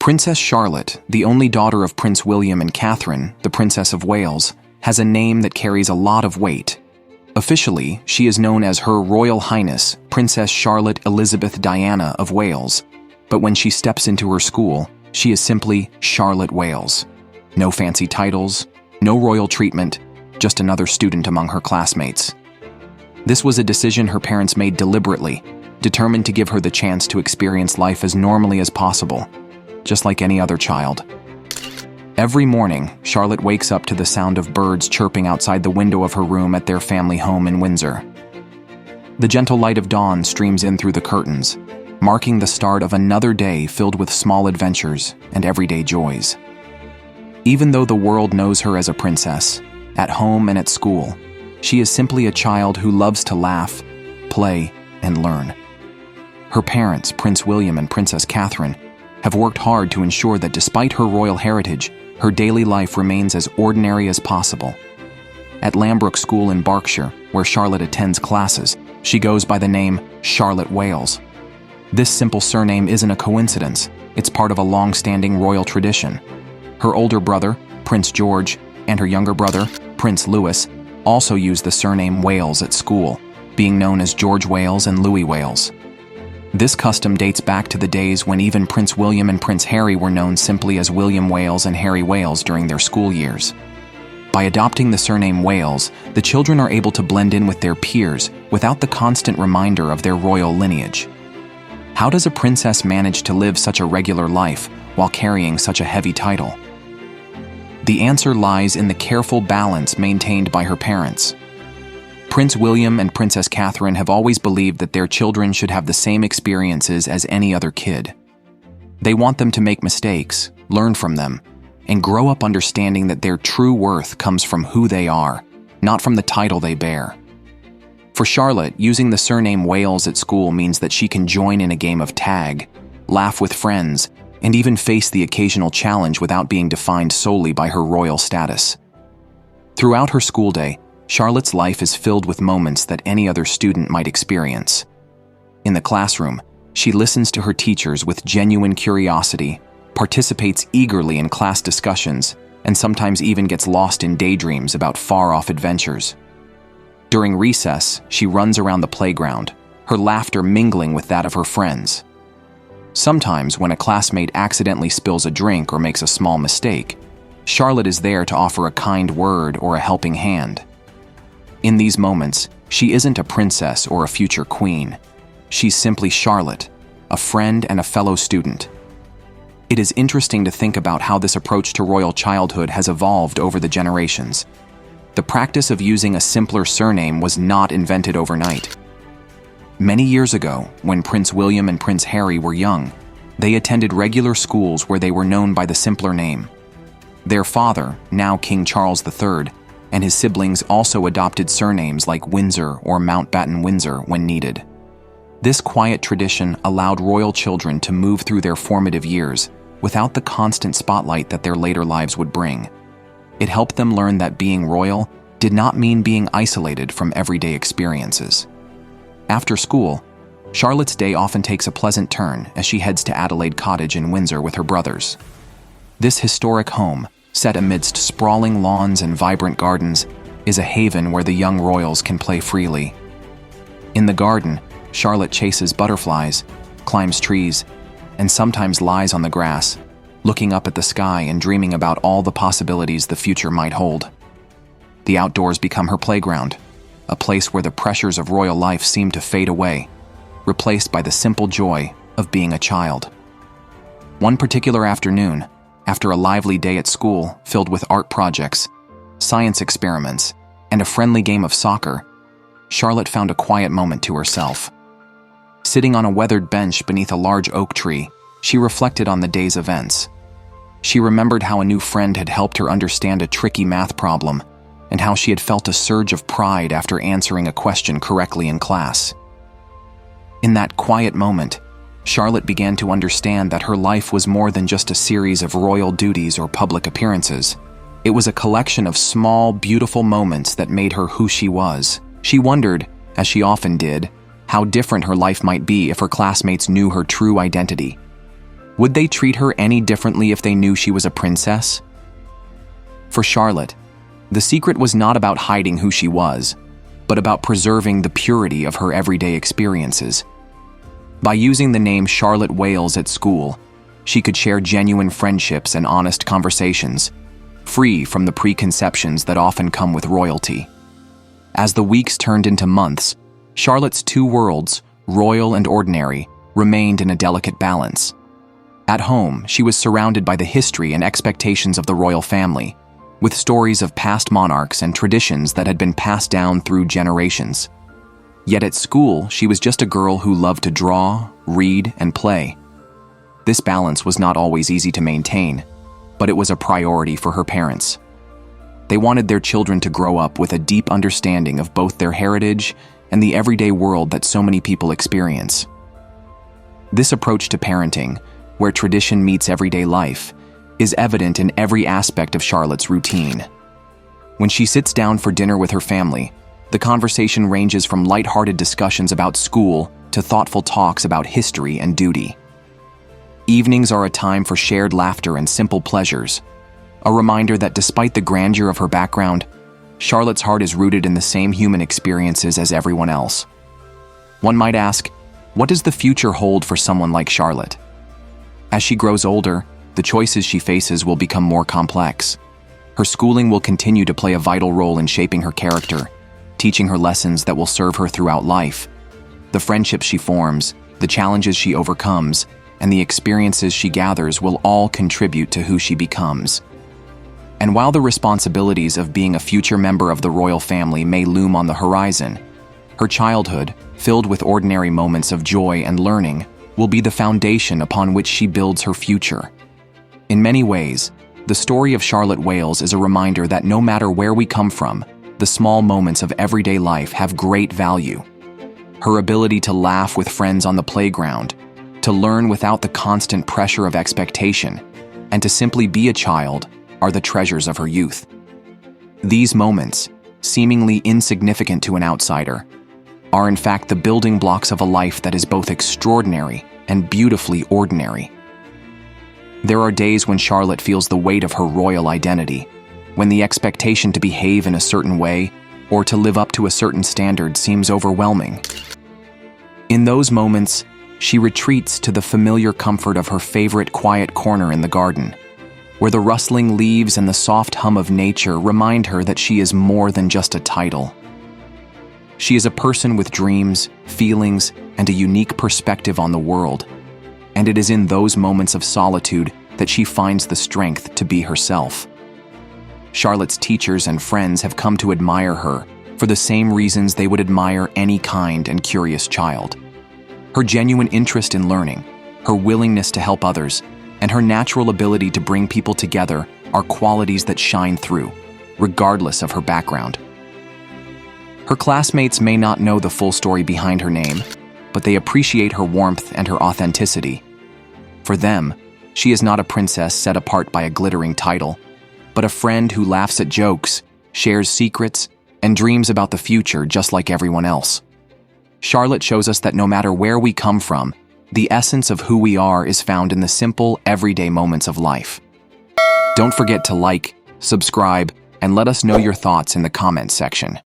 Princess Charlotte, the only daughter of Prince William and Catherine, the Princess of Wales, has a name that carries a lot of weight. Officially, she is known as Her Royal Highness, Princess Charlotte Elizabeth Diana of Wales, but when she steps into her school, she is simply Charlotte Wales. No fancy titles, no royal treatment, just another student among her classmates. This was a decision her parents made deliberately, determined to give her the chance to experience life as normally as possible, just like any other child. Every morning, Charlotte wakes up to the sound of birds chirping outside the window of her room at their family home in Windsor. The gentle light of dawn streams in through the curtains, marking the start of another day filled with small adventures and everyday joys. Even though the world knows her as a princess, at home and at school, she is simply a child who loves to laugh, play, and learn. Her parents, Prince William and Princess Catherine, have worked hard to ensure that despite her royal heritage, her daily life remains as ordinary as possible. At Lambrook School in Berkshire, where Charlotte attends classes, she goes by the name Charlotte Wales. This simple surname isn't a coincidence, it's part of a long-standing royal tradition. Her older brother, Prince George, and her younger brother, Prince Louis, also use the surname Wales at school, being known as George Wales and Louis Wales. This custom dates back to the days when even Prince William and Prince Harry were known simply as William Wales and Harry Wales during their school years. By adopting the surname Wales, the children are able to blend in with their peers without the constant reminder of their royal lineage. How does a princess manage to live such a regular life while carrying such a heavy title? The answer lies in the careful balance maintained by her parents. Prince William and Princess Catherine have always believed that their children should have the same experiences as any other kid. They want them to make mistakes, learn from them, and grow up understanding that their true worth comes from who they are, not from the title they bear. For Charlotte, using the surname Wales at school means that she can join in a game of tag, laugh with friends, and even face the occasional challenge without being defined solely by her royal status. Throughout her school day, Charlotte's life is filled with moments that any other student might experience. In the classroom, she listens to her teachers with genuine curiosity, participates eagerly in class discussions, and sometimes even gets lost in daydreams about far-off adventures. During recess, she runs around the playground, her laughter mingling with that of her friends. Sometimes, when a classmate accidentally spills a drink or makes a small mistake, Charlotte is there to offer a kind word or a helping hand. In these moments, she isn't a princess or a future queen. She's simply Charlotte, a friend and a fellow student. It is interesting to think about how this approach to royal childhood has evolved over the generations. The practice of using a simpler surname was not invented overnight. Many years ago, when Prince William and Prince Harry were young, they attended regular schools where they were known by the simpler name. Their father, now King Charles III, and his siblings also adopted surnames like Windsor or Mountbatten Windsor when needed. This quiet tradition allowed royal children to move through their formative years without the constant spotlight that their later lives would bring. It helped them learn that being royal did not mean being isolated from everyday experiences. After school, Charlotte's day often takes a pleasant turn as she heads to Adelaide Cottage in Windsor with her brothers. This historic home, set amidst sprawling lawns and vibrant gardens, is a haven where the young royals can play freely. In the garden, Charlotte chases butterflies, climbs trees, and sometimes lies on the grass, looking up at the sky and dreaming about all the possibilities the future might hold. The outdoors become her playground, a place where the pressures of royal life seem to fade away, replaced by the simple joy of being a child. One particular afternoon, after a lively day at school filled with art projects, science experiments, and a friendly game of soccer, Charlotte found a quiet moment to herself. Sitting on a weathered bench beneath a large oak tree, she reflected on the day's events. She remembered how a new friend had helped her understand a tricky math problem, and how she had felt a surge of pride after answering a question correctly in class. In that quiet moment, Charlotte began to understand that her life was more than just a series of royal duties or public appearances. It was a collection of small, beautiful moments that made her who she was. She wondered, as she often did, how different her life might be if her classmates knew her true identity. Would they treat her any differently if they knew she was a princess? For Charlotte, the secret was not about hiding who she was, but about preserving the purity of her everyday experiences. By using the name Charlotte Wales at school, she could share genuine friendships and honest conversations, free from the preconceptions that often come with royalty. As the weeks turned into months, Charlotte's two worlds, royal and ordinary, remained in a delicate balance. At home, she was surrounded by the history and expectations of the royal family, with stories of past monarchs and traditions that had been passed down through generations. Yet at school, she was just a girl who loved to draw, read, and play. This balance was not always easy to maintain, but it was a priority for her parents. They wanted their children to grow up with a deep understanding of both their heritage and the everyday world that so many people experience. This approach to parenting, where tradition meets everyday life, is evident in every aspect of Charlotte's routine. When she sits down for dinner with her family, the conversation ranges from lighthearted discussions about school to thoughtful talks about history and duty. Evenings are a time for shared laughter and simple pleasures, a reminder that despite the grandeur of her background, Charlotte's heart is rooted in the same human experiences as everyone else. One might ask, what does the future hold for someone like Charlotte? As she grows older, the choices she faces will become more complex. Her schooling will continue to play a vital role in shaping her character, teaching her lessons that will serve her throughout life. The friendships she forms, the challenges she overcomes, and the experiences she gathers will all contribute to who she becomes. And while the responsibilities of being a future member of the royal family may loom on the horizon, her childhood, filled with ordinary moments of joy and learning, will be the foundation upon which she builds her future. In many ways, the story of Charlotte Wales is a reminder that no matter where we come from, the small moments of everyday life have great value. Her ability to laugh with friends on the playground, to learn without the constant pressure of expectation, and to simply be a child are the treasures of her youth. These moments, seemingly insignificant to an outsider, are in fact the building blocks of a life that is both extraordinary and beautifully ordinary. There are days when Charlotte feels the weight of her royal identity, when the expectation to behave in a certain way or to live up to a certain standard seems overwhelming. In those moments, she retreats to the familiar comfort of her favorite quiet corner in the garden, where the rustling leaves and the soft hum of nature remind her that she is more than just a title. She is a person with dreams, feelings, and a unique perspective on the world, and it is in those moments of solitude that she finds the strength to be herself. Charlotte's teachers and friends have come to admire her for the same reasons they would admire any kind and curious child. Her genuine interest in learning, her willingness to help others, and her natural ability to bring people together are qualities that shine through, regardless of her background. Her classmates may not know the full story behind her name, but they appreciate her warmth and her authenticity. For them, she is not a princess set apart by a glittering title, but a friend who laughs at jokes, shares secrets, and dreams about the future just like everyone else. Charlotte shows us that no matter where we come from, the essence of who we are is found in the simple, everyday moments of life. Don't forget to like, subscribe, and let us know your thoughts in the comments section.